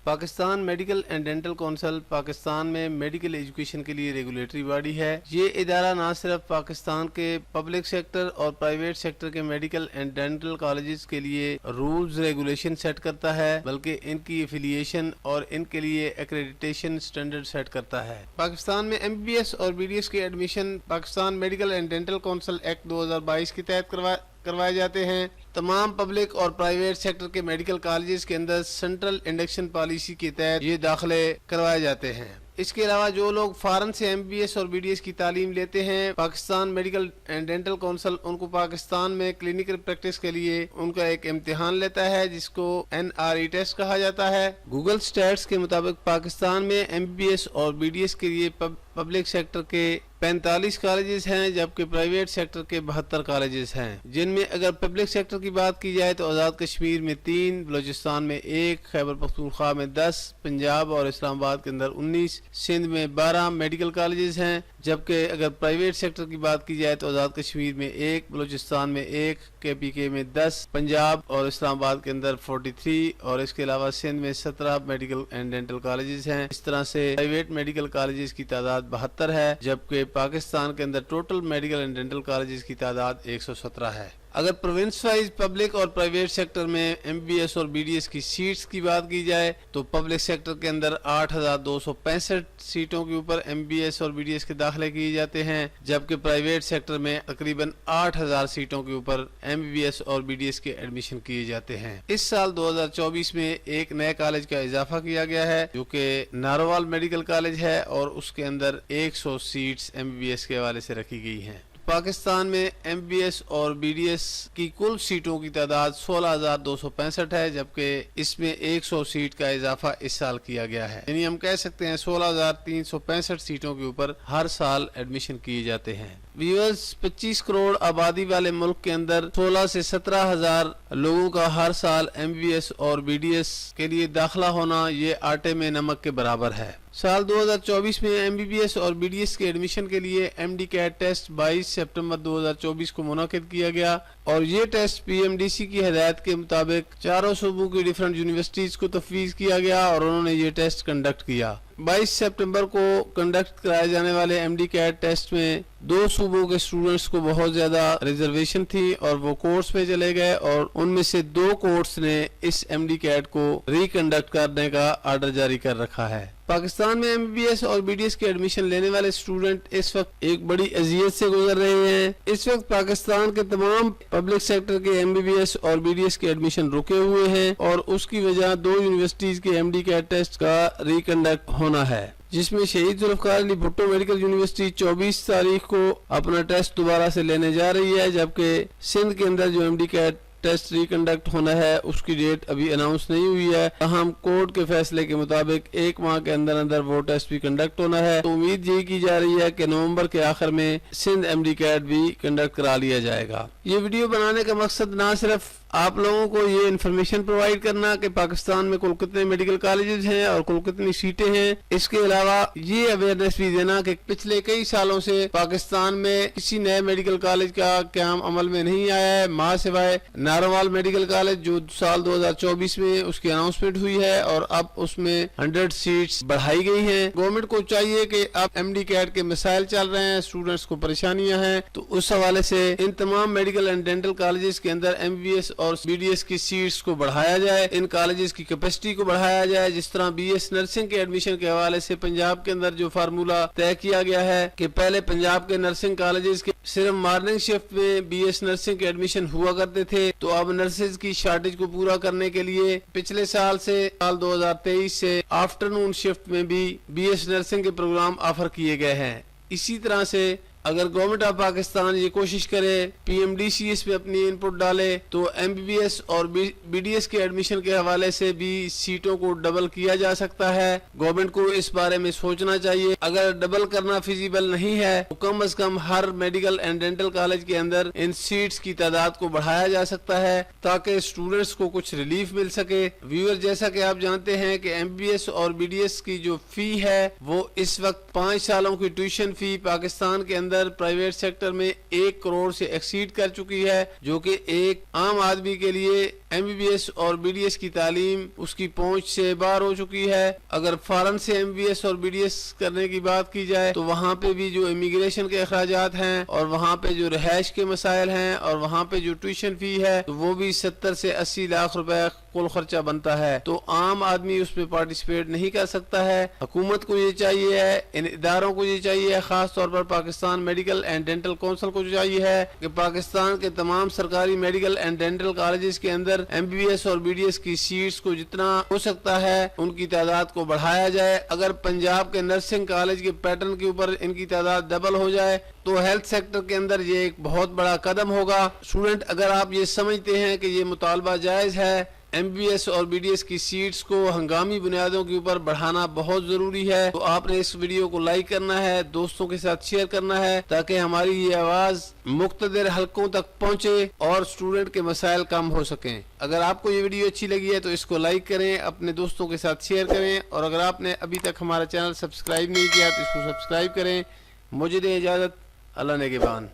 Pakistan medical and dental council Pakistan میں medical education کے لیے ریگولیٹری باڈی ہے۔ یہ ادارہ نہ صرف پاکستان کے پبلک سیکٹر اور پرائیویٹ سیکٹر کے میڈیکل اینڈ ڈینٹل کالجز کے لیے رولز ریگولیشن سیٹ کرتا ہے بلکہ ان کی ایفیلیشن اور ان کے لیے ایکریڈیٹیشن سٹینڈرڈ سیٹ کرتا ہے۔ پاکستان میں ایم بی بی ایس اور بی ڈی ایس کے admission Pakistan medical and dental council act 2022 کے تحت کروائے جاتے ہیں۔ تمام پبلک اور پرائیویٹ سیکٹر کے میڈیکل کالجز کے اندر سینٹرل انڈکشن پالیسی کے تحت یہ داخلے کروائے جاتے ہیں۔ اس کے علاوہ جو لوگ فارن سے ایم بی بی ایس اور بی ڈی ایس کی تعلیم لیتے ہیں، Pakistan medical and dental council ان کو پاکستان میں کلینکل پریکٹس کے لیے ان کا ایک امتحان لیتا ہے جس کو NRE ٹیسٹ کہا جاتا ہے۔ گوگل سٹیٹس کے مطابق پاکستان میں ایم بی بی ایس اور بی ڈی ایس کے لیے پبلک سیکٹر کے 45 کالجز ہیں جبکہ پرائیویٹ سیکٹر کے 72 کالجز ہیں، جن میں اگر پبلک سیکٹر کی بات کی جائے تو آزاد کشمیر میں 3، بلوچستان میں 1، خیبر پختونخوا میں 10، پنجاب اور اسلام آباد کے اندر 19، سندھ میں 12 میڈیکل کالجز ہیں، جبکہ اگر پرائیویٹ سیکٹر کی بات کی جائے تو آزاد کشمیر میں 1، بلوچستان میں 1، KPK میں 10، پنجاب اور اسلام آباد کے اندر 43 اور اس کے علاوہ سندھ میں 17 میڈیکل اینڈ ڈینٹل کالجز ہیں۔ اس طرح سے پرائیویٹ میڈیکل کالجز کی تعداد 72 ہے جبکہ پاکستان کے اندر total medical and dental colleges کی تعداد 117 ہے۔ اگر پروونس وائز پبلک اور پرائیویٹ سیکٹر میں ایم بی بی ایس اور بی ڈی ایس کی سیٹس کی بات کی جائے تو پبلک سیکٹر کے اندر 8,265 سیٹوں کے اوپر ایم بی بی ایس اور بی ڈی ایس کے داخلے کیے جاتے ہیں جبکہ پرائیویٹ سیکٹر میں تقریباً 8,000 سیٹوں کے اوپر ایم بی بی ایس اور بی ڈی ایس کے ایڈمیشن کیے جاتے ہیں۔ اس سال 2024 میں ایک نئے کالج کا اضافہ کیا گیا ہے جو کہ ناروال میڈیکل کالج ہے اور اس کے اندر 100 seats M B B S کے حوالے سے رکھی گئی ہیں۔ پاکستان میں ایم بی ایس اور بی ڈی ایس کی کل سیٹوں کی تعداد 16,265 ہے جبکہ اس میں 100 سیٹ کا اضافہ اس سال کیا گیا ہے، یعنی ہم کہہ سکتے ہیں 16,365 سیٹوں کے اوپر ہر سال ایڈمیشن کیے جاتے ہیں۔ ویورز، 25 کروڑ آبادی والے ملک کے اندر 16 سے 17 ہزار لوگوں کا ہر سال ایم بی بی ایس اور بی ڈی ایس کے لیے داخلہ ہونا یہ آٹے میں نمک کے برابر ہے۔ سال 2024 میں ایم بی بی ایس اور بی ڈی ایس کے ایڈمیشن کے لیے M D CAT test 22 September 2024 کو منعقد کیا گیا اور یہ test P M D C کی ہدایت کے مطابق چاروں صوبوں کی ڈیفرنٹ یونیورسٹیز کو تفویض کیا گیا اور انہوں نے یہ ٹیسٹ کنڈکٹ کیا۔ 22 سپٹمبر کو کنڈکٹ کرائے جانے والے ایم ڈی کیٹ ٹیسٹ میں 2 صوبوں کے اسٹوڈنٹس کو بہت زیادہ ریزرویشن تھی اور وہ کورٹس میں چلے گئے اور ان میں سے 2 کورٹس نے اس ایم ڈی کیٹ کو ریکنڈکٹ کرنے کا آرڈر جاری کر رکھا ہے۔ پاکستان میں ایم بی بی ایس اور بی ڈی ایس کے ایڈمیشن لینے والے اسٹوڈنٹ اس وقت ایک بڑی اذیت سے گزر رہے ہیں۔ اس وقت پاکستان کے تمام پبلک سیکٹر کے ایم بی بی ایس اور بی ڈی ایس کے ایڈمیشن رکے ہوئے ہیں اور اس کی وجہ 2 یونیورسٹیز کے ایم ڈی کیٹ ٹیسٹ کا ریکنڈکٹ ہونا ہے، جس میں شہید ذوالفقار علی بھٹو میڈیکل یونیورسٹی 24 تاریخ کو اپنا ٹیسٹ دوبارہ سے لینے جا رہی ہے جبکہ سندھ کے اندر جو ایم ڈی کیٹ ٹیسٹ ریکنڈکٹ ہونا ہے اس کی ڈیٹ ابھی اناؤنس نہیں ہوئی ہے، تاہم کورٹ کے فیصلے کے مطابق 1 ماہ کے اندر وہ ٹیسٹ بھی کنڈکٹ ہونا ہے۔ تو امید یہ کی جا رہی ہے کہ نومبر کے آخر میں سندھ ایم ڈی کیٹ بھی کنڈکٹ کرا لیا جائے گا۔ یہ ویڈیو بنانے کا مقصد نہ صرف آپ لوگوں کو یہ انفارمیشن پرووائڈ کرنا کہ پاکستان میں کل کتنے میڈیکل کالجز ہیں اور کل کتنی سیٹیں ہیں، اس کے علاوہ یہ اویئرنیس بھی دینا کہ پچھلے کئی سالوں سے پاکستان میں کسی نئے میڈیکل کالج کا قیام عمل میں نہیں آیا ہے ماں سوائے ناروال میڈیکل کالج جو سال 2024 میں اس کی اناؤنسمنٹ ہوئی ہے اور اب اس میں 100 سیٹس بڑھائی گئی ہیں۔ گورنمنٹ کو چاہیے کہ اب ایم ڈی کیٹ کے مسائل چل رہے ہیں، اسٹوڈنٹس کو پریشانیاں ہیں، تو اس حوالے سے ان تمام میڈیکل اینڈ ڈینٹل کالجز کے اندر ایم بی ایس اور بی ڈی ایس کی سیٹس کو بڑھایا جائے، ان کالجز کی کیپیسٹی کو بڑھایا جائے، جس طرح بی ایس نرسنگ کے ایڈمیشن کے حوالے سے پنجاب کے اندر جو فارمولا طے کیا گیا ہے کہ پہلے پنجاب کے نرسنگ کالجز کے صرف مارننگ شفٹ میں بی ایس نرسنگ کے ایڈمیشن ہوا کرتے تھے، تو اب نرسز کی شارٹیج کو پورا کرنے کے لیے پچھلے سال 2023 سے آفٹرنون شفٹ میں بھی بی ایس نرسنگ کے پروگرام آفر کیے گئے ہیں۔ اسی طرح سے اگر گورنمنٹ آف پاکستان یہ کوشش کرے پی ایم ڈی سی اس میں اپنی انپٹ ڈالے تو ایم بی بی ایس اور بی ڈی ایس کے ایڈمیشن کے حوالے سے بھی سیٹوں کو ڈبل کیا جا سکتا ہے۔ گورنمنٹ کو اس بارے میں سوچنا چاہیے، اگر ڈبل کرنا فیزیبل نہیں ہے تو کم از کم ہر میڈیکل اینڈ ڈینٹل کالج کے اندر ان سیٹس کی تعداد کو بڑھایا جا سکتا ہے تاکہ اسٹوڈنٹس کو کچھ ریلیف مل سکے۔ ویور، جیسا کہ آپ جانتے ہیں کہ ایم بی بی ایس اور بی ڈی ایس کی جو فی ہے وہ اس وقت 5 سالوں کی ٹیوشن فی پاکستان کے اندر اندر پرائیویٹ سیکٹر میں 1 کروڑ سے ایکسیڈ کر چکی ہے، جو کہ ایک عام آدمی کے لیے MBBS اور BDS کی تعلیم اس کی پہنچ سے باہر ہو چکی ہے۔ اگر فارن سے MBBS اور BDS کرنے کی بات کی جائے تو وہاں پہ بھی جو امیگریشن کے اخراجات ہیں اور وہاں پہ جو رہائش کے مسائل ہیں اور وہاں پہ جو ٹیوشن فی ہے تو وہ بھی 70 سے 80 لاکھ روپے کل خرچہ بنتا ہے، تو عام آدمی اس پہ پارٹیسپیٹ نہیں کر سکتا ہے۔ حکومت کو یہ چاہیے ہے، ان اداروں کو یہ چاہیے ہے، خاص طور پر Pakistan medical and dental council کو چاہیے ہے کہ پاکستان کے تمام سرکاری میڈیکل اینڈ ڈینٹل کالجز کے اندر MBBS اور BDS کی سیٹس کو جتنا ہو سکتا ہے ان کی تعداد کو بڑھایا جائے۔ اگر پنجاب کے نرسنگ کالج کے پیٹرن کے اوپر ان کی تعداد ڈبل ہو جائے تو ہیلتھ سیکٹر کے اندر یہ ایک بہت بڑا قدم ہوگا۔ اسٹوڈنٹ، اگر آپ یہ سمجھتے ہیں کہ یہ مطالبہ جائز ہے، MBBS اور BDS کی سیٹس کو ہنگامی بنیادوں کے اوپر بڑھانا بہت ضروری ہے، تو آپ نے اس ویڈیو کو لائک کرنا ہے، دوستوں کے ساتھ شیئر کرنا ہے تاکہ ہماری یہ آواز مقتدر حلقوں تک پہنچے اور اسٹوڈنٹ کے مسائل کم ہو سکیں۔ اگر آپ کو یہ ویڈیو اچھی لگی ہے تو اس کو لائک کریں، اپنے دوستوں کے ساتھ شیئر کریں، اور اگر آپ نے ابھی تک ہمارا چینل سبسکرائب نہیں کیا تو اس کو سبسکرائب کریں۔ مجھے دیں اجازت، اللہ نگہبان۔